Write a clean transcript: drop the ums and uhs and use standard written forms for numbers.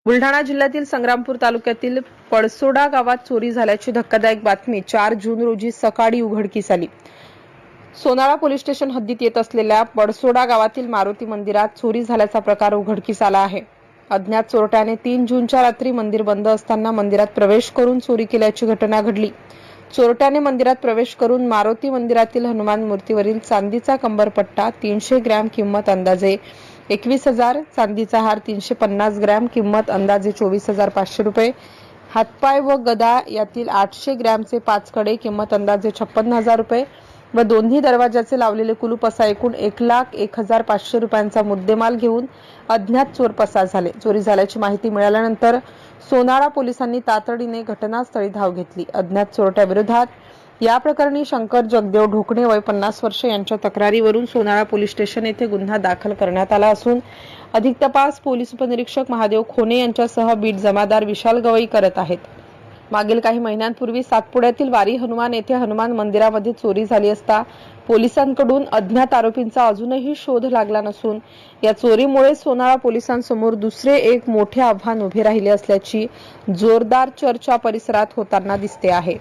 बुलढाणा जिल्ह्यातील संग्रामपूर तालुक्यातील पळसोडा गावात चोरी झाल्याची धक्कादायक बातमी 4 जून रोजी सकाळी उघडकीस आली। सोनाळा पोलीस स्टेशन हद्दीत येत असलेल्या पळसोडा गावातील मारुती मंदिरात चोरी झाल्याचा प्रकार उघडकीस आला आहे। अज्ञात चोरट्याने 3 जूनच्या रात्री मंदिर बंद असताना मंदिरात प्रवेश करून चोरी केल्याची घटना घडली। चोरट्याने मंदिरात प्रवेश करून मारुती मंदिरातील हनुमान मूर्तीवरील चांदीचा कंबरपट्टा 300 ग्रॅम किंमत अंदाजे 21,000, चांदीचा हार 350 ग्रॅम किंमत अंदाजे 24,500 रुपये, हातपाय व गदा यातील 800 ग्रॅमचे 5 कडे किंमत अंदाजे 56,000 रुपये व दोन्ही दरवाजाचे लावलेले कुलूप असा एकूण 1,01,500 रुपयांचा मुद्देमाल घेऊन अज्ञात चोर पसार झाले। चोरी झाल्याची माहिती मिळाल्यानंतर सोनाळा पोलिसांनी तातडीने घटनास्थळी धाव घेतली। अज्ञात चोरट्याविरोधात या प्रकरणी शंकर जगदेव ढोकणे वय 50 वर्ष यांच्या तक्रारीवरून सोनाळा पोलीस स्टेशन येथे गुन्हा दाखल करण्यात आला असून अधिक तपास पोलीस उपनिरीक्षक महादेव खोने यांच्यासह बीट जमादार विशाल गवई करत आहेत। मागील काही महिन्यांपूर्वी सातपुड्यातील वारी हनुमान येथे हनुमान मंदिरामध्ये चोरी झाली असता पोलिसांकडून अज्ञात आरोपींचा अजूनही शोध लागला नसून या चोरीमुळे सोनाळा पोलिसांसमोर दुसरे एक मोठे आव्हान उभे राहिले असल्याची जोरदार चर्चा परिसरात होताना दिसते आहे।